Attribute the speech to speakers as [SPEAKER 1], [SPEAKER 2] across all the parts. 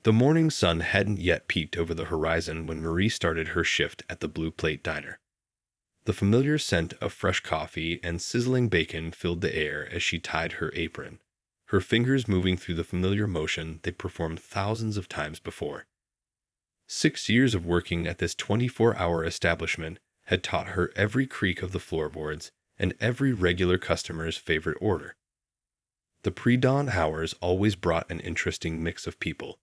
[SPEAKER 1] The morning sun hadn't yet peeked over the horizon when Marie started her shift at the Blue Plate Diner. The familiar scent of fresh coffee and sizzling bacon filled the air as she tied her apron, her fingers moving through the familiar motion they performed thousands of times before. 6 years of working at this 24-hour establishment had taught her every creak of the floorboards and every regular customer's favorite order. The pre-dawn hours always brought an interesting mix of people: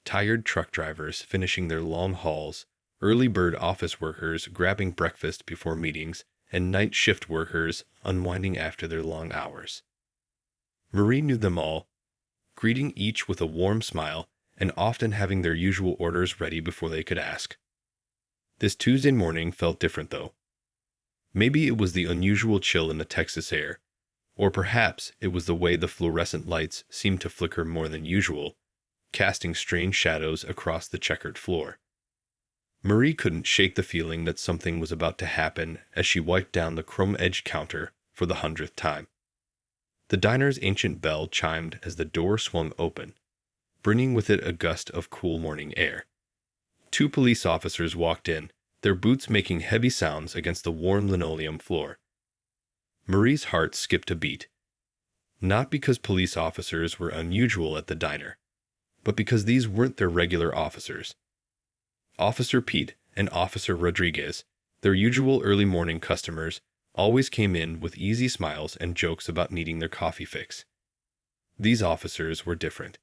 [SPEAKER 1] tired truck drivers finishing their long hauls, early bird office workers grabbing breakfast before meetings, and night shift workers unwinding after their long hours. Marie knew them all, greeting each with a warm smile and often having their usual orders ready before they could ask. This Tuesday morning felt different, though. Maybe it was the unusual chill in the Texas air, or perhaps it was the way the fluorescent lights seemed to flicker more than usual, casting strange shadows across the checkered floor. Marie couldn't shake the feeling that something was about to happen as she wiped down the chrome-edged counter for the 100th time. The diner's ancient bell chimed as the door swung open, bringing with it a gust of cool morning air. 2 police officers walked in, their boots making heavy sounds against the warm linoleum floor. Marie's heart skipped a beat, not because police officers were unusual at the diner, but because these weren't their regular officers. Officer Pete and Officer Rodriguez, their usual early morning customers, always came in with easy smiles and jokes about needing their coffee fix. These officers were different.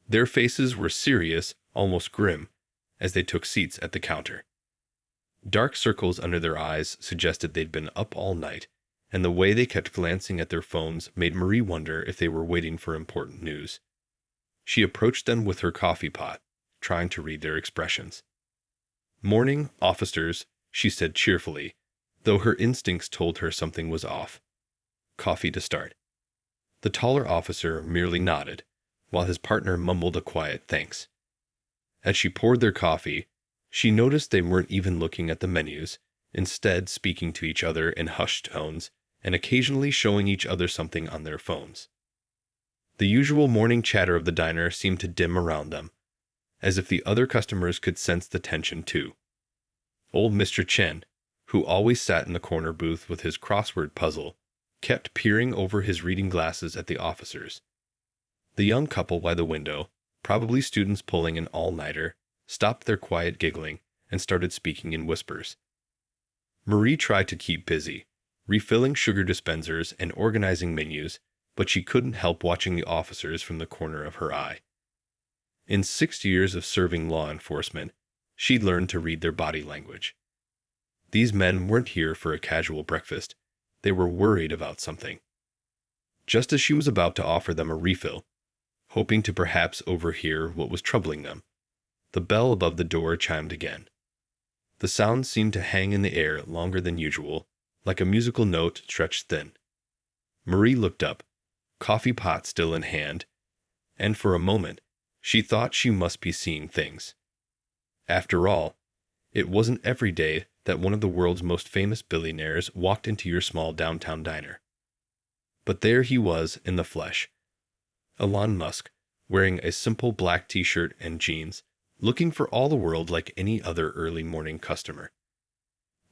[SPEAKER 1] Their faces were serious, almost grim, as they took seats at the counter. Dark circles under their eyes suggested they'd been up all night, and the way they kept glancing at their phones made Marie wonder if they were waiting for important news. She approached them with her coffee pot, trying to read their expressions. "Morning, officers," she said cheerfully, though her instincts told her something was off. "Coffee to start." The taller officer merely nodded, while his partner mumbled a quiet thanks. As she poured their coffee, she noticed they weren't even looking at the menus, instead speaking to each other in hushed tones and occasionally showing each other something on their phones. The usual morning chatter of the diner seemed to dim around them, as if the other customers could sense the tension too. Old Mr. Chen, who always sat in the corner booth with his crossword puzzle, kept peering over his reading glasses at the officers. The young couple by the window, probably students pulling an all-nighter, stopped their quiet giggling and started speaking in whispers. Marie tried to keep busy, refilling sugar dispensers and organizing menus, but she couldn't help watching the officers from the corner of her eye. In 6 years of serving law enforcement, she'd learned to read their body language. These men weren't here for a casual breakfast. They were worried about something. Just as she was about to offer them a refill, hoping to perhaps overhear what was troubling them, the bell above the door chimed again. The sound seemed to hang in the air longer than usual, like a musical note stretched thin. Marie looked up, coffee pot still in hand, and for a moment, she thought she must be seeing things. After all, it wasn't every day that one of the world's most famous billionaires walked into your small downtown diner. But there he was in the flesh. Elon Musk, wearing a simple black t-shirt and jeans, looking for all the world like any other early morning customer.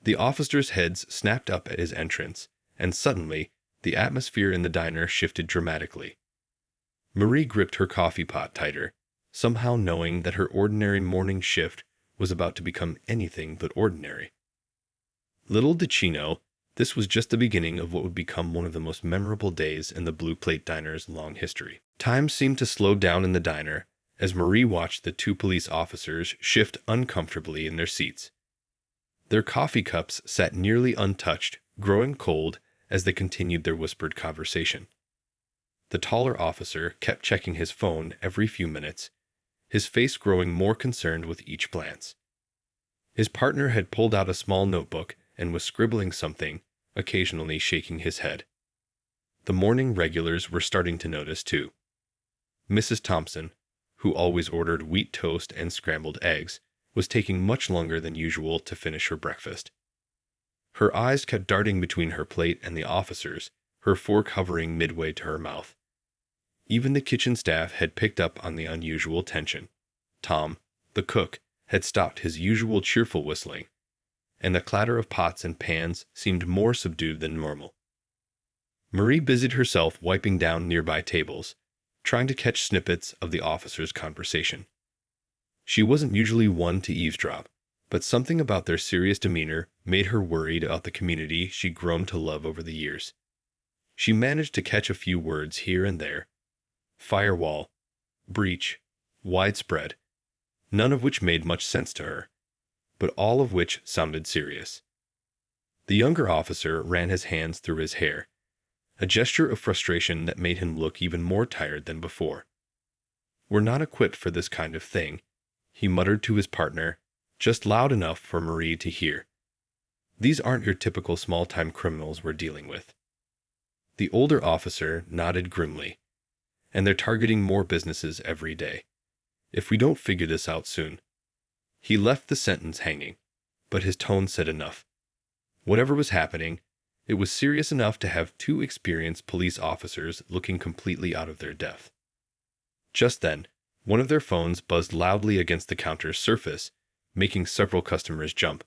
[SPEAKER 1] The officers' heads snapped up at his entrance, and suddenly, the atmosphere in the diner shifted dramatically. Marie gripped her coffee pot tighter, somehow knowing that her ordinary morning shift was about to become anything but ordinary. Little did she know, this was just the beginning of what would become one of the most memorable days in the Blue Plate Diner's long history. Time seemed to slow down in the diner as Marie watched the 2 police officers shift uncomfortably in their seats. Their coffee cups sat nearly untouched, growing cold as they continued their whispered conversation. The taller officer kept checking his phone every few minutes, his face growing more concerned with each glance. His partner had pulled out a small notebook and was scribbling something, occasionally shaking his head. The morning regulars were starting to notice too. Mrs. Thompson, who always ordered wheat toast and scrambled eggs, was taking much longer than usual to finish her breakfast. Her eyes kept darting between her plate and the officers, her fork hovering midway to her mouth. Even the kitchen staff had picked up on the unusual tension. Tom, the cook, had stopped his usual cheerful whistling, and the clatter of pots and pans seemed more subdued than normal. Marie busied herself wiping down nearby tables, trying to catch snippets of the officers' conversation. She wasn't usually one to eavesdrop, but something about their serious demeanor made her worried about the community she'd grown to love over the years. She managed to catch a few words here and there: firewall, breach, widespread, none of which made much sense to her, but all of which sounded serious. The younger officer ran his hands through his hair, a gesture of frustration that made him look even more tired than before. "We're not equipped for this kind of thing," he muttered to his partner, just loud enough for Marie to hear. "These aren't your typical small-time criminals we're dealing with." The older officer nodded grimly. "And they're targeting more businesses every day. If we don't figure this out soon." He left the sentence hanging, but his tone said enough. Whatever was happening, it was serious enough to have two experienced police officers looking completely out of their depth. Just then, one of their phones buzzed loudly against the counter's surface, making several customers jump.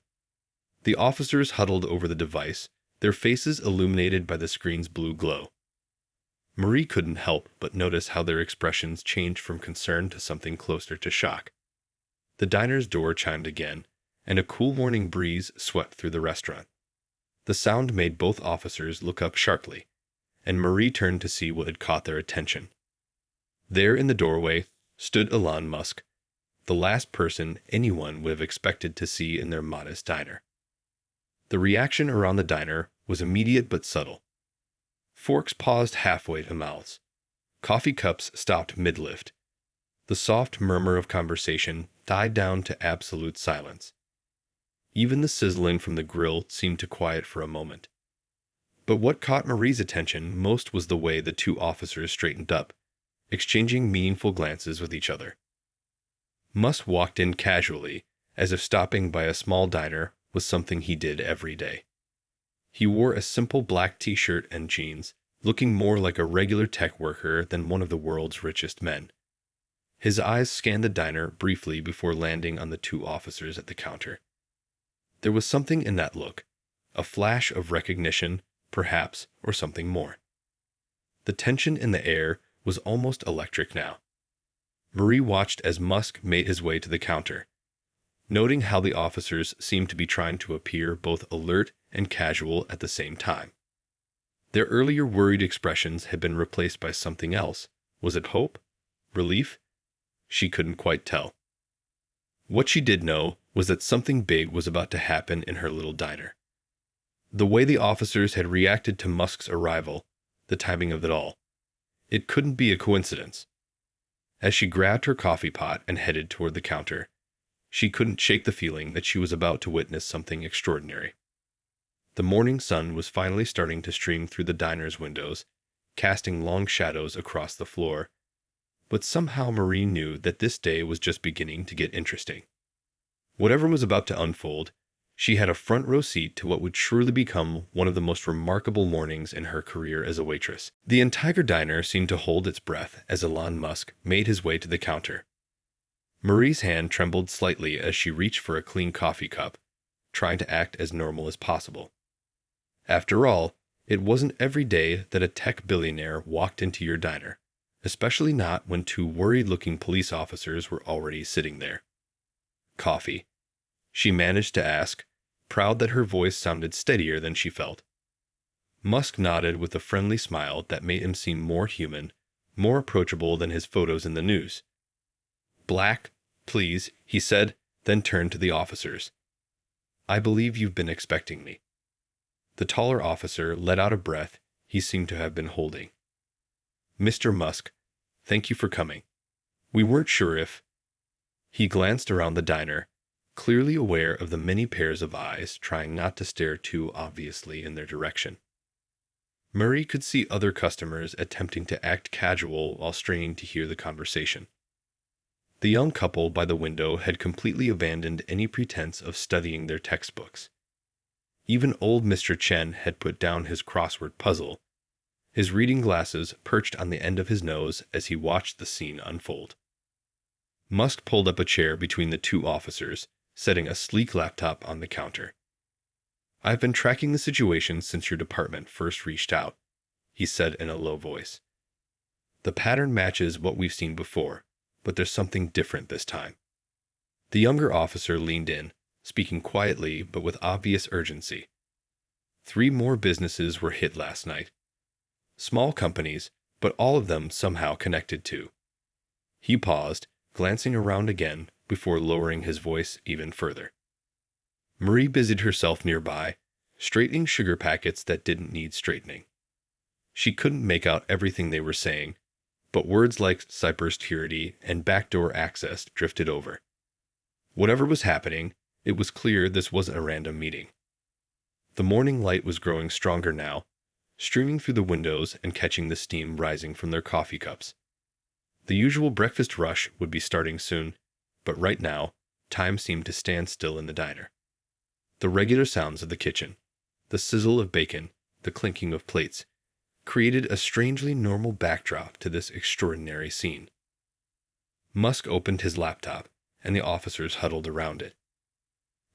[SPEAKER 1] The officers huddled over the device, their faces illuminated by the screen's blue glow. Marie couldn't help but notice how their expressions changed from concern to something closer to shock. The diner's door chimed again, and a cool morning breeze swept through the restaurant. The sound made both officers look up sharply, and Marie turned to see what had caught their attention. There in the doorway stood Elon Musk, the last person anyone would have expected to see in their modest diner. The reaction around the diner was immediate but subtle. Forks paused halfway to mouths. Coffee cups stopped mid-lift. The soft murmur of conversation died down to absolute silence. Even the sizzling from the grill seemed to quiet for a moment. But what caught Marie's attention most was the way the two officers straightened up, exchanging meaningful glances with each other. Musk walked in casually, as if stopping by a small diner was something he did every day. He wore a simple black t-shirt and jeans, looking more like a regular tech worker than one of the world's richest men. His eyes scanned the diner briefly before landing on the two officers at the counter. There was something in that look, a flash of recognition, perhaps, or something more. The tension in the air was almost electric now. Marie watched as Musk made his way to the counter, noting how the officers seemed to be trying to appear both alert and casual at the same time. Their earlier worried expressions had been replaced by something else. Was it hope? Relief? She couldn't quite tell. What she did know was that something big was about to happen in her little diner. The way the officers had reacted to Musk's arrival, the timing of it all, it couldn't be a coincidence. As she grabbed her coffee pot and headed toward the counter, she couldn't shake the feeling that she was about to witness something extraordinary. The morning sun was finally starting to stream through the diner's windows, casting long shadows across the floor, but somehow Marie knew that this day was just beginning to get interesting. Whatever was about to unfold, she had a front row seat to what would surely become one of the most remarkable mornings in her career as a waitress. The entire diner seemed to hold its breath as Elon Musk made his way to the counter. Marie's hand trembled slightly as she reached for a clean coffee cup, trying to act as normal as possible. After all, it wasn't every day that a tech billionaire walked into your diner, especially not when two worried-looking police officers were already sitting there. "Coffee?" she managed to ask, proud that her voice sounded steadier than she felt. Musk nodded with a friendly smile that made him seem more human, more approachable than his photos in the news. "Black, please," he said, then turned to the officers. "I believe you've been expecting me." The taller officer let out a breath he seemed to have been holding. "Mr. Musk, thank you for coming. We weren't sure if—" He glanced around the diner, clearly aware of the many pairs of eyes trying not to stare too obviously in their direction. Marie could see other customers attempting to act casual while straining to hear the conversation. The young couple by the window had completely abandoned any pretense of studying their textbooks. Even old Mr. Chen had put down his crossword puzzle, his reading glasses perched on the end of his nose as he watched the scene unfold. Musk pulled up a chair between the two officers, setting a sleek laptop on the counter. "I've been tracking the situation since your department first reached out," he said in a low voice. "The pattern matches what we've seen before, but there's something different this time." The younger officer leaned in, speaking quietly but with obvious urgency. 3 more businesses were hit last night. Small companies, but all of them somehow connected to. He paused, glancing around again before lowering his voice even further. Marie busied herself nearby, straightening sugar packets that didn't need straightening. She couldn't make out everything they were saying, but words like cybersecurity and backdoor access drifted over. Whatever was happening, it was clear this wasn't a random meeting. The morning light was growing stronger now, streaming through the windows and catching the steam rising from their coffee cups. The usual breakfast rush would be starting soon, but right now, time seemed to stand still in the diner. The regular sounds of the kitchen, the sizzle of bacon, the clinking of plates, created a strangely normal backdrop to this extraordinary scene. Musk opened his laptop, and the officers huddled around it.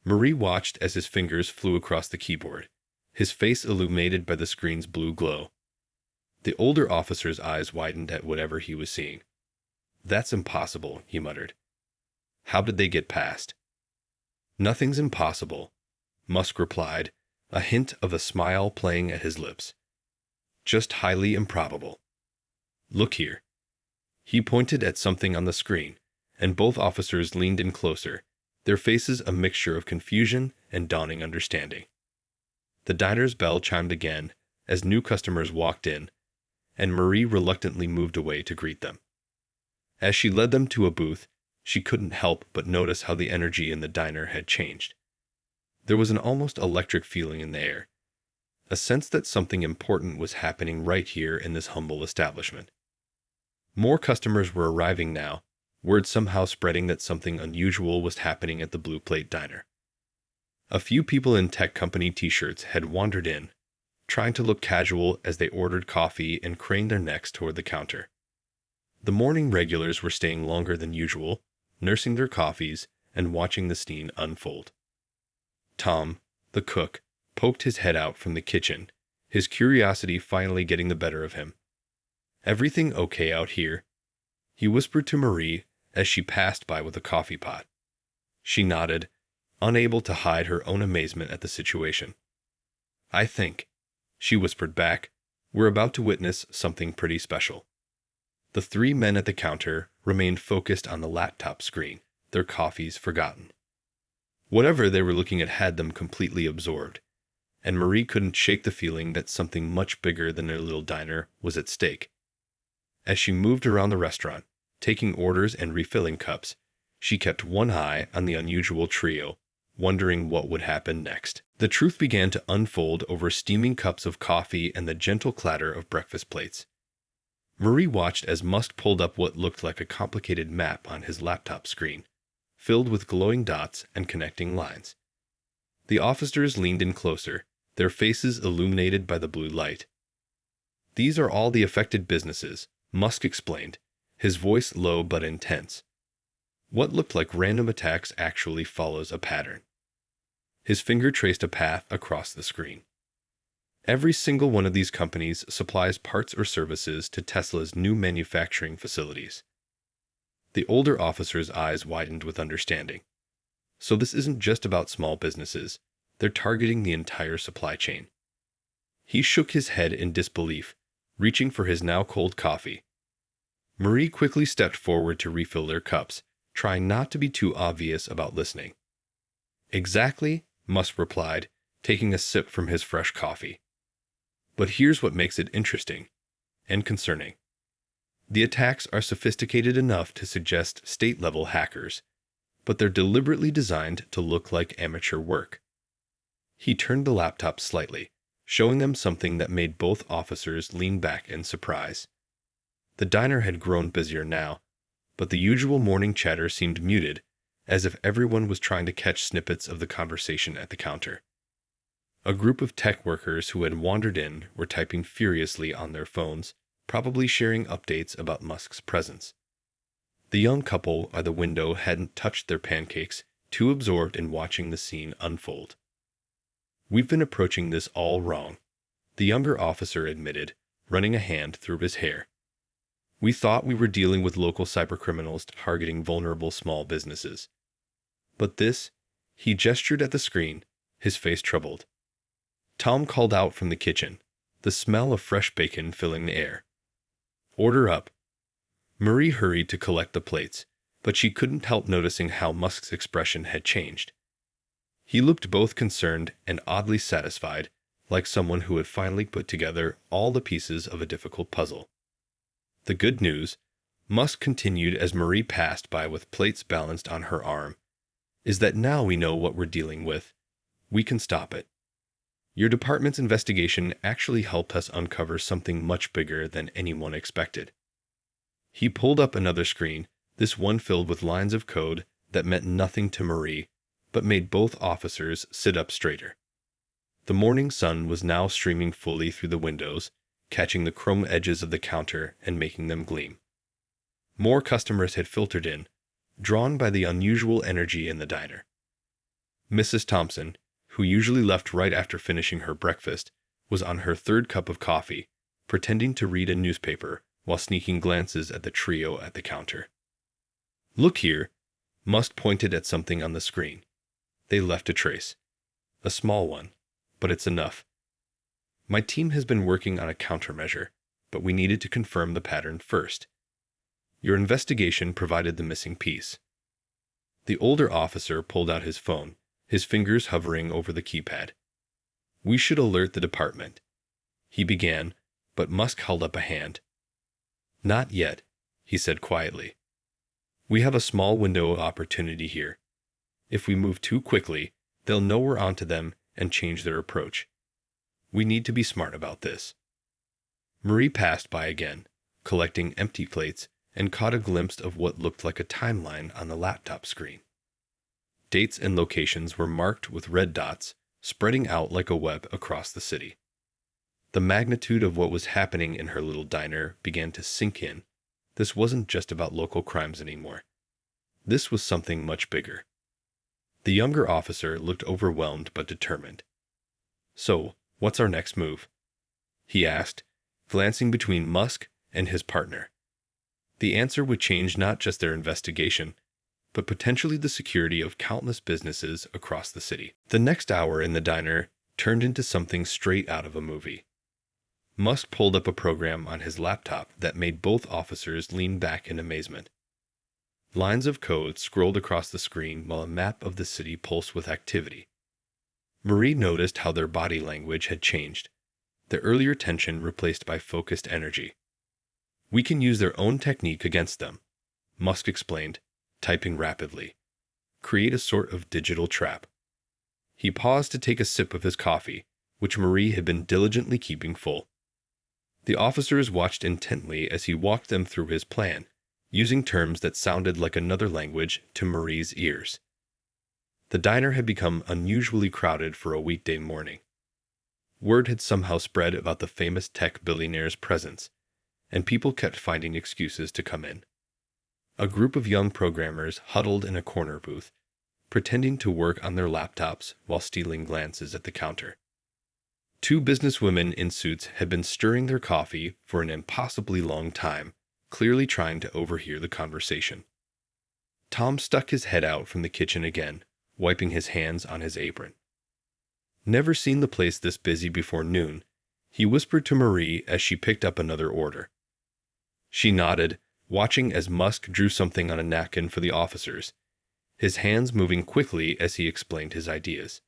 [SPEAKER 1] Marie watched as his fingers flew across the keyboard, his face illuminated by the screen's blue glow. The older officer's eyes widened at whatever he was seeing. "That's impossible," he muttered. "How did they get past?" "Nothing's impossible," Musk replied, a hint of a smile playing at his lips. "Just highly improbable. Look here." He pointed at something on the screen, and both officers leaned in closer, their faces a mixture of confusion and dawning understanding. The diner's bell chimed again as new customers walked in, and Marie reluctantly moved away to greet them. As she led them to a booth, she couldn't help but notice how the energy in the diner had changed. There was an almost electric feeling in the air, a sense that something important was happening right here in this humble establishment. More customers were arriving now, word somehow spreading that something unusual was happening at the Blue Plate Diner. A few people in tech company t-shirts had wandered in, trying to look casual as they ordered coffee and craned their necks toward the counter. The morning regulars were staying longer than usual, nursing their coffees and watching the scene unfold. Tom, the cook, poked his head out from the kitchen, his curiosity finally getting the better of him. "Everything okay out here?" he whispered to Marie as she passed by with a coffee pot. She nodded, unable to hide her own amazement at the situation. "I think," she whispered back, "we're about to witness something pretty special." The 3 men at the counter remained focused on the laptop screen, their coffees forgotten. Whatever they were looking at had them completely absorbed, and Marie couldn't shake the feeling that something much bigger than their little diner was at stake. As she moved around the restaurant, taking orders and refilling cups, she kept one eye on the unusual trio, wondering what would happen next. The truth began to unfold over steaming cups of coffee and the gentle clatter of breakfast plates. Marie watched as Musk pulled up what looked like a complicated map on his laptop screen, filled with glowing dots and connecting lines. The officers leaned in closer, their faces illuminated by the blue light. "These are all the affected businesses," Musk explained, his voice low but intense. What looked like random attacks actually follows a pattern. His finger traced a path across the screen. Every single one of these companies supplies parts or services to Tesla's new manufacturing facilities. The older officer's eyes widened with understanding. So this isn't just about small businesses. They're targeting the entire supply chain. He shook his head in disbelief, reaching for his now cold coffee. Marie quickly stepped forward to refill their cups, trying not to be too obvious about listening. "Exactly," Musk replied, taking a sip from his fresh coffee. "But here's what makes it interesting and concerning. The attacks are sophisticated enough to suggest state-level hackers, but they're deliberately designed to look like amateur work." He turned the laptop slightly, showing them something that made both officers lean back in surprise. The diner had grown busier now, but the usual morning chatter seemed muted, as if everyone was trying to catch snippets of the conversation at the counter. A group of tech workers who had wandered in were typing furiously on their phones, probably sharing updates about Musk's presence. The young couple by the window hadn't touched their pancakes, too absorbed in watching the scene unfold. "We've been approaching this all wrong," the younger officer admitted, running a hand through his hair. "We thought we were dealing with local cybercriminals targeting vulnerable small businesses. But this," he gestured at the screen, his face troubled. Tom called out from the kitchen, the smell of fresh bacon filling the air. "Order up." Marie hurried to collect the plates, but she couldn't help noticing how Musk's expression had changed. He looked both concerned and oddly satisfied, like someone who had finally put together all the pieces of a difficult puzzle. "The good news," Musk continued as Marie passed by with plates balanced on her arm, "is that now we know what we're dealing with. We can stop it. Your department's investigation actually helped us uncover something much bigger than anyone expected." He pulled up another screen, this one filled with lines of code that meant nothing to Marie, but made both officers sit up straighter. The morning sun was now streaming fully through the windows, catching the chrome edges of the counter and making them gleam. More customers had filtered in, drawn by the unusual energy in the diner. Mrs. Thompson, who usually left right after finishing her breakfast, was on her third cup of coffee, pretending to read a newspaper while sneaking glances at the trio at the counter. "Look here," Musk pointed at something on the screen. "They left a trace. A small one, but it's enough. My team has been working on a countermeasure, but we needed to confirm the pattern first. Your investigation provided the missing piece." The older officer pulled out his phone, his fingers hovering over the keypad. "We should alert the department," he began, but Musk held up a hand. "Not yet," he said quietly. "We have a small window of opportunity here. If we move too quickly, they'll know we're onto them and change their approach. We need to be smart about this." Marie passed by again, collecting empty plates, and caught a glimpse of what looked like a timeline on the laptop screen. Dates and locations were marked with red dots, spreading out like a web across the city. The magnitude of what was happening in her little diner began to sink in. This wasn't just about local crimes anymore. This was something much bigger. The younger officer looked overwhelmed but determined. "So, what's our next move?" he asked, glancing between Musk and his partner. The answer would change not just their investigation, but potentially the security of countless businesses across the city. The next hour in the diner turned into something straight out of a movie. Musk pulled up a program on his laptop that made both officers lean back in amazement. Lines of code scrolled across the screen while a map of the city pulsed with activity. Marie noticed how their body language had changed, the earlier tension replaced by focused energy. "We can use their own technique against them," Musk explained, typing rapidly. "Create a sort of digital trap." He paused to take a sip of his coffee, which Marie had been diligently keeping full. The officers watched intently as he walked them through his plan, using terms that sounded like another language to Marie's ears. The diner had become unusually crowded for a weekday morning. Word had somehow spread about the famous tech billionaire's presence, and people kept finding excuses to come in. A group of young programmers huddled in a corner booth, pretending to work on their laptops while stealing glances at the counter. Two businesswomen in suits had been stirring their coffee for an impossibly long time, clearly trying to overhear the conversation. Tom stuck his head out from the kitchen again, wiping his hands on his apron. "Never seen the place this busy before noon," he whispered to Marie as she picked up another order. She nodded, watching as Musk drew something on a napkin for the officers, his hands moving quickly as he explained his ideas.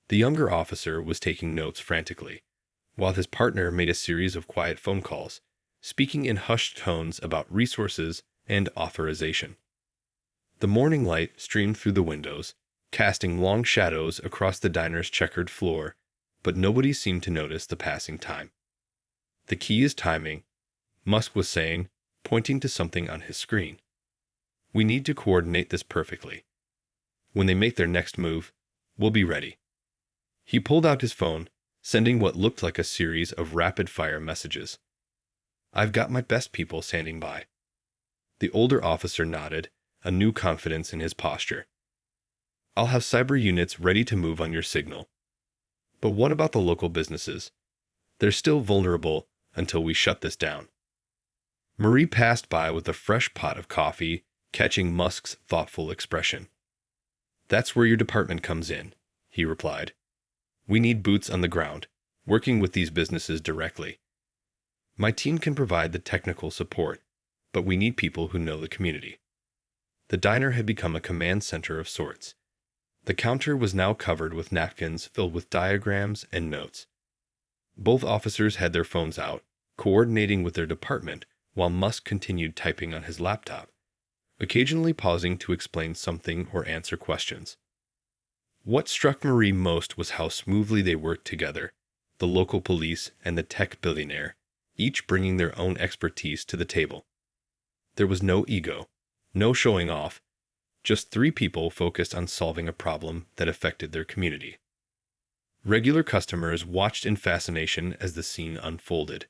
[SPEAKER 1] The younger officer was taking notes frantically, while his partner made a series of quiet phone calls, speaking in hushed tones about resources and authorization. The morning light streamed through the windows, casting long shadows across the diner's checkered floor, but nobody seemed to notice the passing time. "The key is timing," Musk was saying, pointing to something on his screen. "We need to coordinate this perfectly. When they make their next move, we'll be ready." He pulled out his phone, sending what looked like a series of rapid-fire messages. "I've got my best people standing by." The older officer nodded, a new confidence in his posture. "I'll have cyber units ready to move on your signal." "But what about the local businesses? They're still vulnerable until we shut this down." Marie passed by with a fresh pot of coffee, catching Musk's thoughtful expression. "That's where your department comes in," he replied. "We need boots on the ground, working with these businesses directly. My team can provide the technical support, but we need people who know the community." The diner had become a command center of sorts. The counter was now covered with napkins filled with diagrams and notes. Both officers had their phones out, coordinating with their department, while Musk continued typing on his laptop, occasionally pausing to explain something or answer questions. What struck Marie most was how smoothly they worked together, the local police and the tech billionaire, each bringing their own expertise to the table. There was no ego, no showing off, just three people focused on solving a problem that affected their community. Regular customers watched in fascination as the scene unfolded.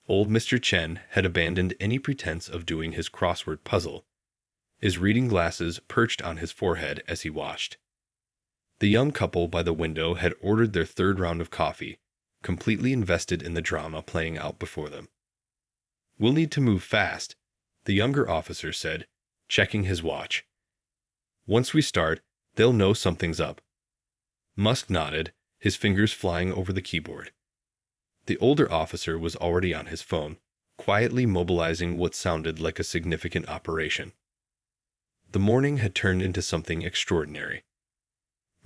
[SPEAKER 1] Old Mr. Chen had abandoned any pretense of doing his crossword puzzle, his reading glasses perched on his forehead as he watched. The young couple by the window had ordered their third round of coffee, completely invested in the drama playing out before them. "We'll need to move fast," the younger officer said, checking his watch. "Once we start, they'll know something's up." Musk nodded, his fingers flying over the keyboard. The older officer was already on his phone, quietly mobilizing what sounded like a significant operation. The morning had turned into something extraordinary.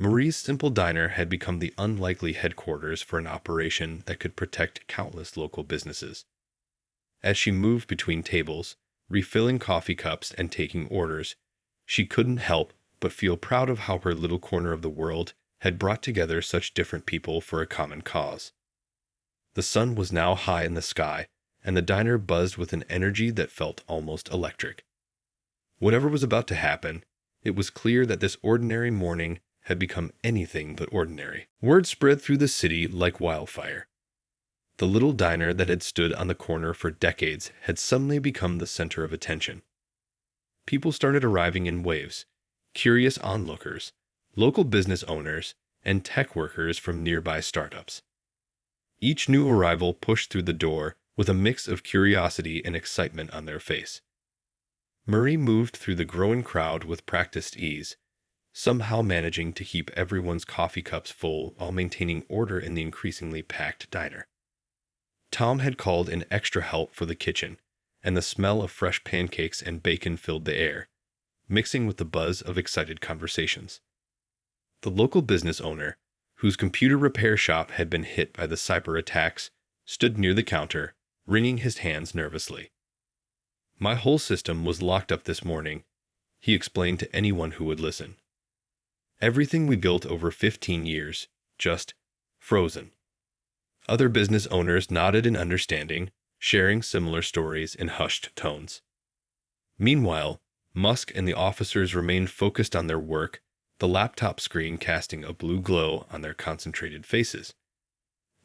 [SPEAKER 1] Marie's simple diner had become the unlikely headquarters for an operation that could protect countless local businesses. As she moved between tables, refilling coffee cups and taking orders, she couldn't help but feel proud of how her little corner of the world had brought together such different people for a common cause. The sun was now high in the sky, and the diner buzzed with an energy that felt almost electric. Whatever was about to happen, it was clear that this ordinary morning had become anything but ordinary. Word spread through the city like wildfire. The little diner that had stood on the corner for decades had suddenly become the center of attention. People started arriving in waves, curious onlookers, local business owners, and tech workers from nearby startups. Each new arrival pushed through the door with a mix of curiosity and excitement on their face. Marie moved through the growing crowd with practiced ease, somehow managing to keep everyone's coffee cups full while maintaining order in the increasingly packed diner. Tom had called in extra help for the kitchen, and the smell of fresh pancakes and bacon filled the air, mixing with the buzz of excited conversations. The local business owner, whose computer repair shop had been hit by the cyber attacks, stood near the counter, wringing his hands nervously. "My whole system was locked up this morning," he explained to anyone who would listen. "Everything we built over 15 years, just frozen." Other business owners nodded in understanding, sharing similar stories in hushed tones. Meanwhile, Musk and the officers remained focused on their work, the laptop screen casting a blue glow on their concentrated faces.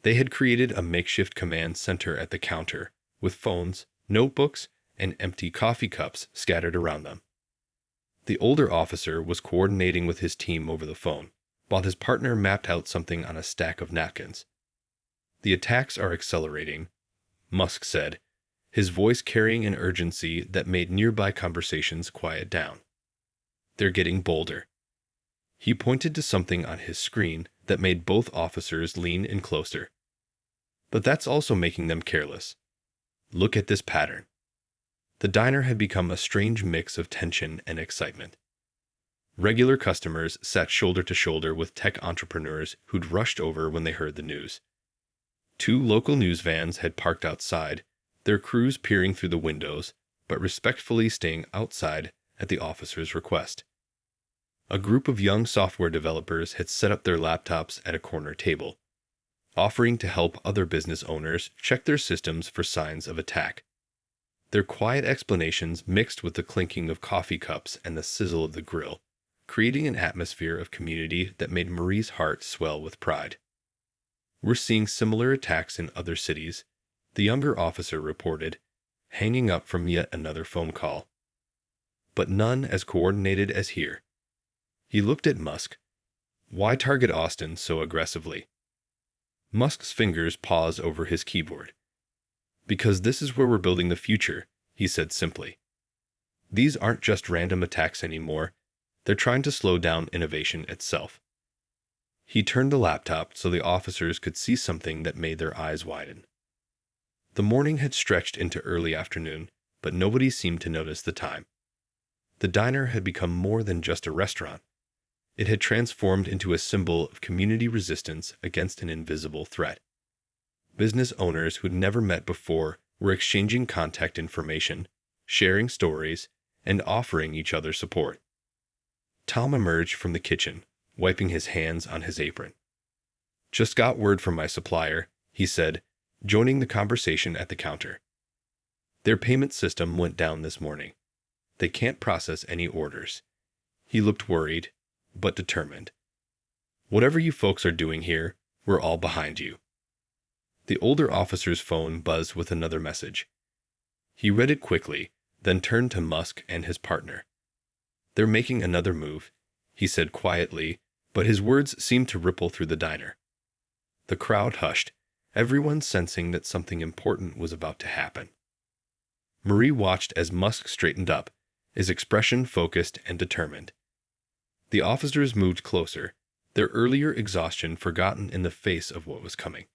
[SPEAKER 1] They had created a makeshift command center at the counter, with phones, notebooks, and empty coffee cups scattered around them. The older officer was coordinating with his team over the phone, while his partner mapped out something on a stack of napkins. "The attacks are accelerating," Musk said, his voice carrying an urgency that made nearby conversations quiet down. "They're getting bolder." He pointed to something on his screen that made both officers lean in closer. "But that's also making them careless. Look at this pattern." The diner had become a strange mix of tension and excitement. Regular customers sat shoulder to shoulder with tech entrepreneurs who'd rushed over when they heard the news. 2 local news vans had parked outside, their crews peering through the windows, but respectfully staying outside at the officer's request. A group of young software developers had set up their laptops at a corner table, offering to help other business owners check their systems for signs of attack. Their quiet explanations mixed with the clinking of coffee cups and the sizzle of the grill, creating an atmosphere of community that made Marie's heart swell with pride. "We're seeing similar attacks in other cities," the younger officer reported, hanging up from yet another phone call. "But none as coordinated as here." He looked at Musk. "Why target Austin so aggressively?" Musk's fingers paused over his keyboard. "Because this is where we're building the future," he said simply. "These aren't just random attacks anymore. They're trying to slow down innovation itself." He turned the laptop so the officers could see something that made their eyes widen. The morning had stretched into early afternoon, but nobody seemed to notice the time. The diner had become more than just a restaurant. It had transformed into a symbol of community resistance against an invisible threat. Business owners who'd never met before were exchanging contact information, sharing stories, and offering each other support. Tom emerged from the kitchen, wiping his hands on his apron. "Just got word from my supplier," he said, joining the conversation at the counter. "Their payment system went down this morning. They can't process any orders." He looked worried, but determined. "Whatever you folks are doing here, we're all behind you." The older officer's phone buzzed with another message. He read it quickly, then turned to Musk and his partner. "They're making another move," he said quietly, but his words seemed to ripple through the diner. The crowd hushed, everyone sensing that something important was about to happen. Marie watched as Musk straightened up, his expression focused and determined. The officers moved closer, their earlier exhaustion forgotten in the face of what was coming.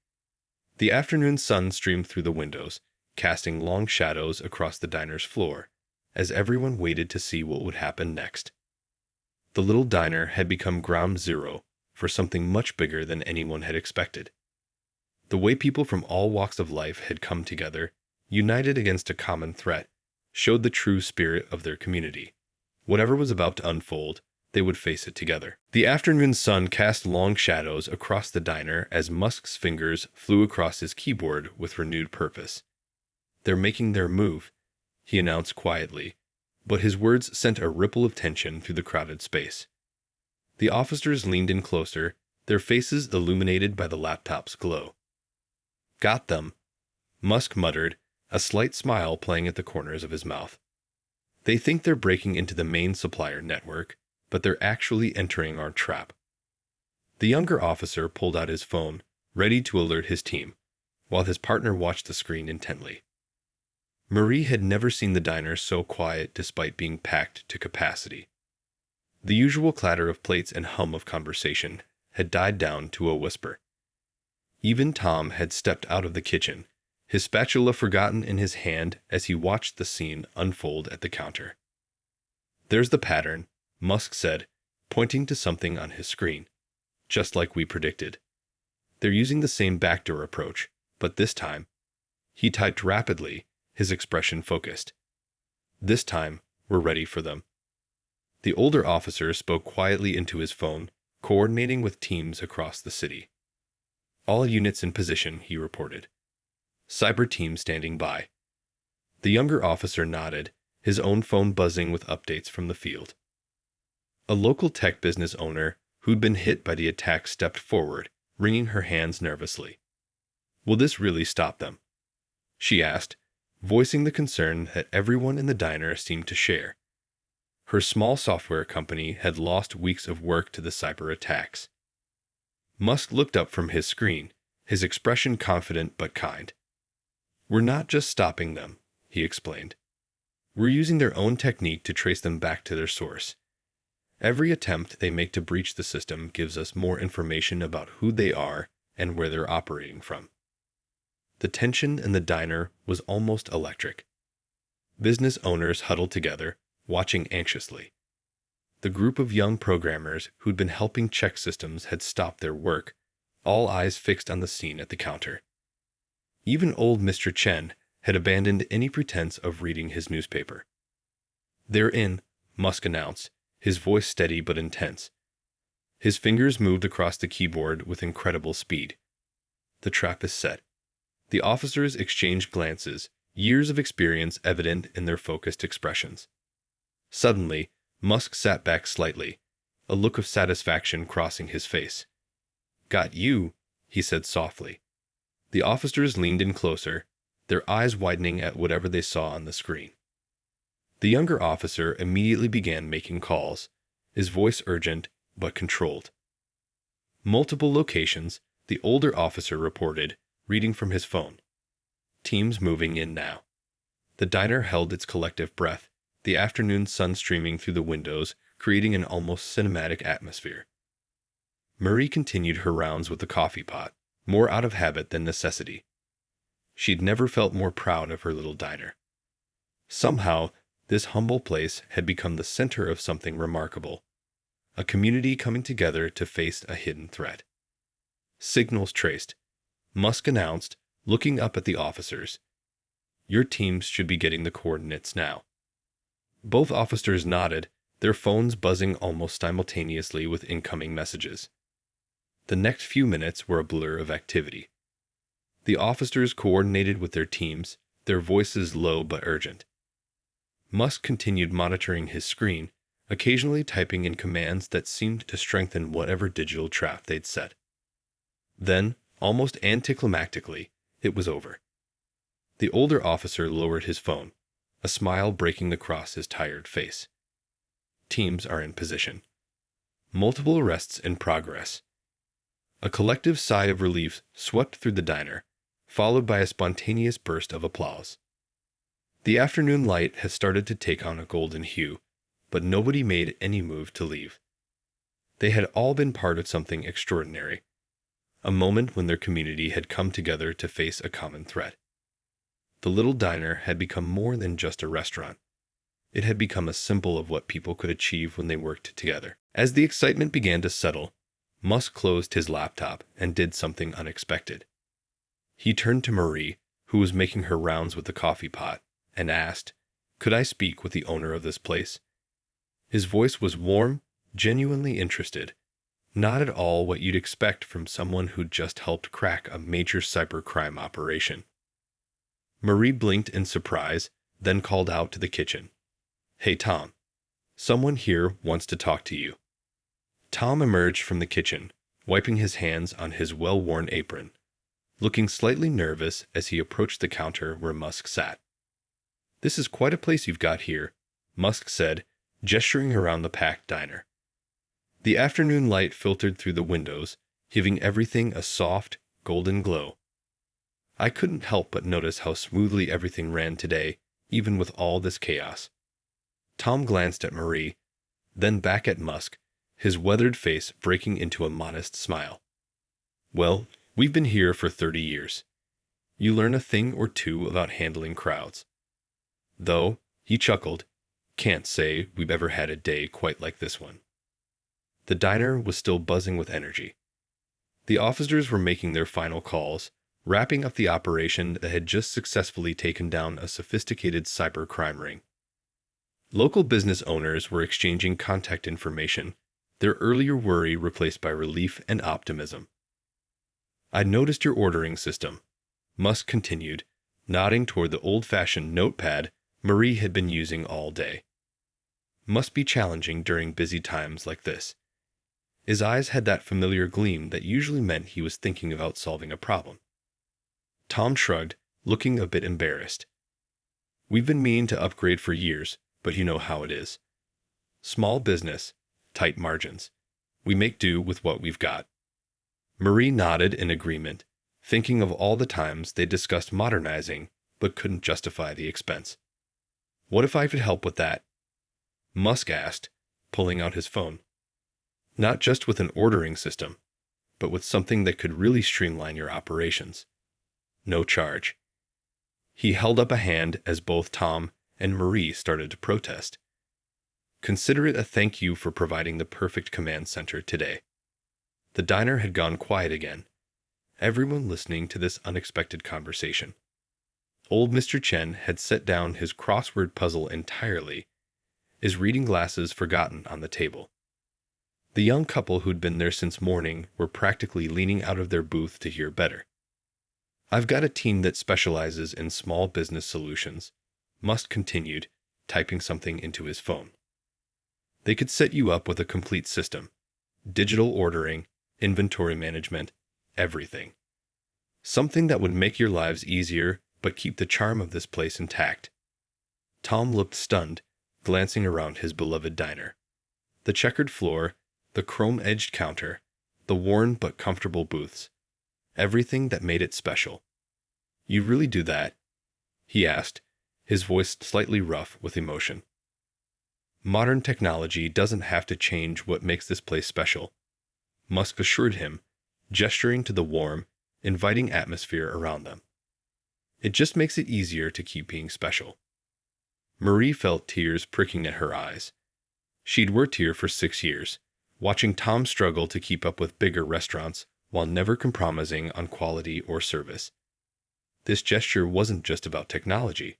[SPEAKER 1] The afternoon sun streamed through the windows, casting long shadows across the diner's floor, as everyone waited to see what would happen next. The little diner had become ground zero for something much bigger than anyone had expected. The way people from all walks of life had come together, united against a common threat, showed the true spirit of their community. Whatever was about to unfold, they would face it together. The afternoon sun cast long shadows across the diner as Musk's fingers flew across his keyboard with renewed purpose. "They're making their move," he announced quietly, but his words sent a ripple of tension through the crowded space. The officers leaned in closer, their faces illuminated by the laptop's glow. "Got them," Musk muttered, a slight smile playing at the corners of his mouth. "They think they're breaking into the main supplier network, but they're actually entering our trap." The younger officer pulled out his phone, ready to alert his team, while his partner watched the screen intently. Marie had never seen the diner so quiet despite being packed to capacity. The usual clatter of plates and hum of conversation had died down to a whisper. Even Tom had stepped out of the kitchen, his spatula forgotten in his hand as he watched the scene unfold at the counter. "There's the pattern," Musk said, pointing to something on his screen. "Just like we predicted. They're using the same backdoor approach, but this time—" He typed rapidly, his expression focused. "This time, we're ready for them." The older officer spoke quietly into his phone, coordinating with teams across the city. "All units in position," he reported. "Cyber team standing by." The younger officer nodded, his own phone buzzing with updates from the field. A local tech business owner who'd been hit by the attack stepped forward, wringing her hands nervously. "Will this really stop them?" she asked, voicing the concern that everyone in the diner seemed to share. Her small software company had lost weeks of work to the cyber attacks. Musk looked up from his screen, his expression confident but kind. "We're not just stopping them," he explained. "We're using their own technique to trace them back to their source. Every attempt they make to breach the system gives us more information about who they are and where they're operating from." The tension in the diner was almost electric. Business owners huddled together, watching anxiously. The group of young programmers who'd been helping check systems had stopped their work, all eyes fixed on the scene at the counter. Even old Mr. Chen had abandoned any pretense of reading his newspaper. "They're in," Musk announced, his voice steady but intense. His fingers moved across the keyboard with incredible speed. "The trap is set." The officers exchanged glances, years of experience evident in their focused expressions. Suddenly, Musk sat back slightly, a look of satisfaction crossing his face. "Got you," he said softly. The officers leaned in closer, their eyes widening at whatever they saw on the screen. The younger officer immediately began making calls, his voice urgent but controlled. "Multiple locations," the older officer reported, reading from his phone. "Teams moving in now." The diner held its collective breath, the afternoon sun streaming through the windows, creating an almost cinematic atmosphere. Marie continued her rounds with the coffee pot, more out of habit than necessity. She'd never felt more proud of her little diner. Somehow, this humble place had become the center of something remarkable, a community coming together to face a hidden threat. "Signals traced," Musk announced, looking up at the officers. "Your teams should be getting the coordinates now." Both officers nodded, their phones buzzing almost simultaneously with incoming messages. The next few minutes were a blur of activity. The officers coordinated with their teams, their voices low but urgent. Musk continued monitoring his screen, occasionally typing in commands that seemed to strengthen whatever digital trap they'd set. Then, almost anticlimactically, it was over. The older officer lowered his phone, a smile breaking across his tired face. "Teams are in position. Multiple arrests in progress." A collective sigh of relief swept through the diner, followed by a spontaneous burst of applause. The afternoon light had started to take on a golden hue, but nobody made any move to leave. They had all been part of something extraordinary, a moment when their community had come together to face a common threat. The little diner had become more than just a restaurant. It had become a symbol of what people could achieve when they worked together. As the excitement began to settle, Musk closed his laptop and did something unexpected. He turned to Marie, who was making her rounds with the coffee pot, and asked, "Could I speak with the owner of this place?" His voice was warm, genuinely interested, not at all what you'd expect from someone who'd just helped crack a major cybercrime operation. Marie blinked in surprise, then called out to the kitchen, "Hey Tom, someone here wants to talk to you." Tom emerged from the kitchen, wiping his hands on his well-worn apron, looking slightly nervous as he approached the counter where Musk sat. "This is quite a place you've got here," Musk said, gesturing around the packed diner. The afternoon light filtered through the windows, giving everything a soft, golden glow. "I couldn't help but notice how smoothly everything ran today, even with all this chaos." Tom glanced at Marie, then back at Musk, his weathered face breaking into a modest smile. "Well, we've been here for 30 years. You learn a thing or two about handling crowds. Though," he chuckled, "can't say we've ever had a day quite like this one." The diner was still buzzing with energy. The officers were making their final calls, wrapping up the operation that had just successfully taken down a sophisticated cybercrime ring. Local business owners were exchanging contact information, their earlier worry replaced by relief and optimism. "I noticed your ordering system," Musk continued, nodding toward the old-fashioned notepad Marie had been using all day. "Must be challenging during busy times like this." His eyes had that familiar gleam that usually meant he was thinking about solving a problem. Tom shrugged, looking a bit embarrassed. "We've been meaning to upgrade for years, but you know how it is. Small business, tight margins. We make do with what we've got." Marie nodded in agreement, thinking of all the times they discussed modernizing but couldn't justify the expense. "What if I could help with that?" Musk asked, pulling out his phone. "Not just with an ordering system, but with something that could really streamline your operations. No charge." He held up a hand as both Tom and Marie started to protest. "Consider it a thank you for providing the perfect command center today." The diner had gone quiet again, everyone listening to this unexpected conversation. Old Mr. Chen had set down his crossword puzzle entirely, his reading glasses forgotten on the table. The young couple who'd been there since morning were practically leaning out of their booth to hear better. "I've got a team that specializes in small business solutions," Musk continued, typing something into his phone. They could set you up with a complete system: digital ordering, inventory management, everything. Something that would make your lives easier but keep the charm of this place intact. Tom looked stunned, glancing around his beloved diner. The checkered floor, the chrome-edged counter, the worn but comfortable booths. Everything that made it special. "You really do that?" he asked, his voice slightly rough with emotion. "Modern technology doesn't have to change what makes this place special," Musk assured him, gesturing to the warm, inviting atmosphere around them. "It just makes it easier to keep being special." Marie felt tears pricking at her eyes. She'd worked here for 6 years, watching Tom struggle to keep up with bigger restaurants while never compromising on quality or service. This gesture wasn't just about technology.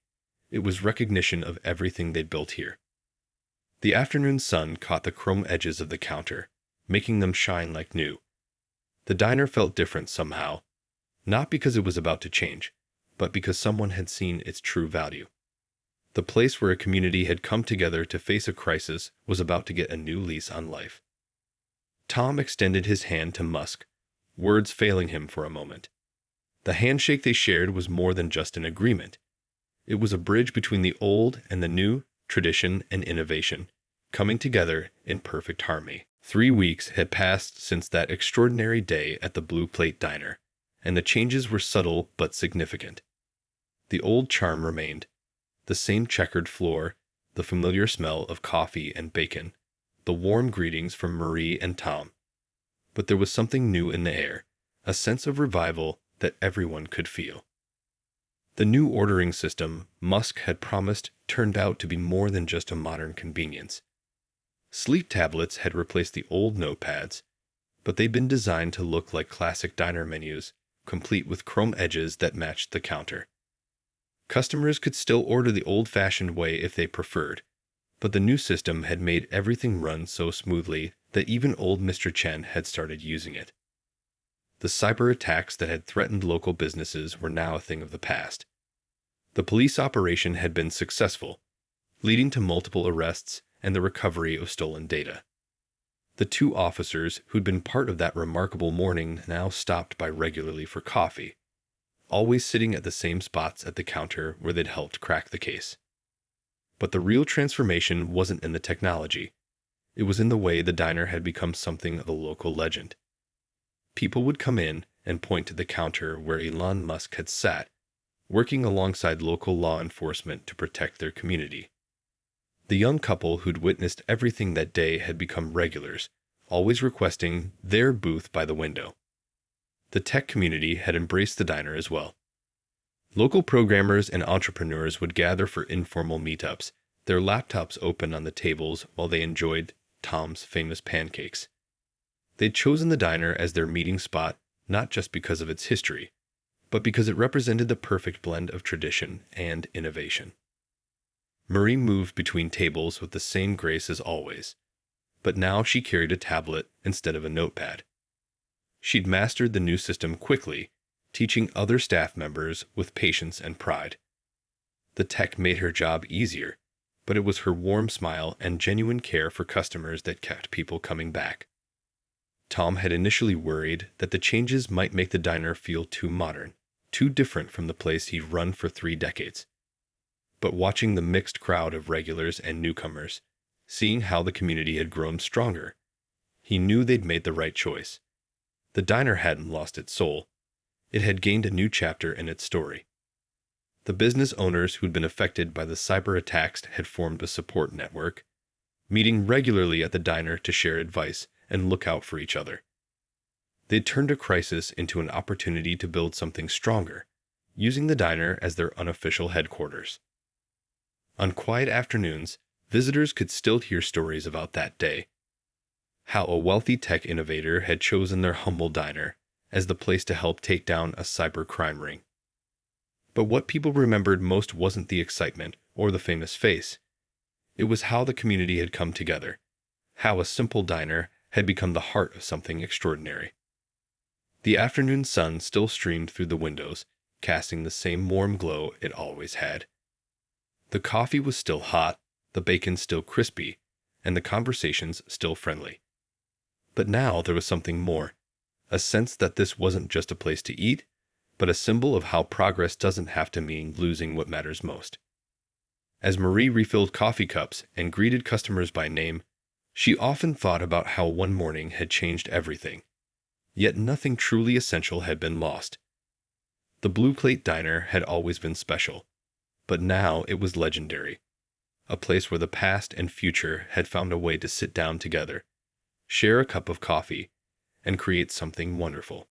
[SPEAKER 1] It was recognition of everything they'd built here. The afternoon sun caught the chrome edges of the counter, making them shine like new. The diner felt different somehow, not because it was about to change, but because someone had seen its true value. The place where a community had come together to face a crisis was about to get a new lease on life. Tom extended his hand to Musk, words failing him for a moment. The handshake they shared was more than just an agreement. It was a bridge between the old and the new, tradition and innovation, coming together in perfect harmony. 3 weeks had passed since that extraordinary day at the Blue Plate Diner, and the changes were subtle but significant. The old charm remained: the same checkered floor, the familiar smell of coffee and bacon, the warm greetings from Marie and Tom. But there was something new in the air, a sense of revival that everyone could feel. The new ordering system Musk had promised turned out to be more than just a modern convenience. Sleep tablets had replaced the old notepads, but they'd been designed to look like classic diner menus, complete with chrome edges that matched the counter. Customers could still order the old-fashioned way if they preferred, but the new system had made everything run so smoothly that even old Mr. Chen had started using it. The cyber attacks that had threatened local businesses were now a thing of the past. The police operation had been successful, leading to multiple arrests and the recovery of stolen data. The 2 officers who'd been part of that remarkable morning now stopped by regularly for coffee, always sitting at the same spots at the counter where they'd helped crack the case. But the real transformation wasn't in the technology. It was in the way the diner had become something of a local legend. People would come in and point to the counter where Elon Musk had sat, working alongside local law enforcement to protect their community. The young couple who'd witnessed everything that day had become regulars, always requesting their booth by the window. The tech community had embraced the diner as well. Local programmers and entrepreneurs would gather for informal meetups, their laptops open on the tables while they enjoyed Tom's famous pancakes. They'd chosen the diner as their meeting spot not just because of its history, but because it represented the perfect blend of tradition and innovation. Marie moved between tables with the same grace as always, but now she carried a tablet instead of a notepad. She'd mastered the new system quickly, teaching other staff members with patience and pride. The tech made her job easier, but it was her warm smile and genuine care for customers that kept people coming back. Tom had initially worried that the changes might make the diner feel too modern, too different from the place he'd run for 3 decades. But watching the mixed crowd of regulars and newcomers, seeing how the community had grown stronger, he knew they'd made the right choice. The diner hadn't lost its soul. It had gained a new chapter in its story. The business owners who'd been affected by the cyber attacks had formed a support network, meeting regularly at the diner to share advice and look out for each other. They'd turned a crisis into an opportunity to build something stronger, using the diner as their unofficial headquarters. On quiet afternoons, visitors could still hear stories about that day. How a wealthy tech innovator had chosen their humble diner as the place to help take down a cyber crime ring. But what people remembered most wasn't the excitement or the famous face. It was how the community had come together, how a simple diner had become the heart of something extraordinary. The afternoon sun still streamed through the windows, casting the same warm glow it always had. The coffee was still hot, the bacon still crispy, and the conversations still friendly. But now there was something more, a sense that this wasn't just a place to eat, but a symbol of how progress doesn't have to mean losing what matters most. As Marie refilled coffee cups and greeted customers by name, she often thought about how one morning had changed everything. Yet nothing truly essential had been lost. The Blue Plate Diner had always been special, but now it was legendary, a place where the past and future had found a way to sit down together, share a cup of coffee, and create something wonderful.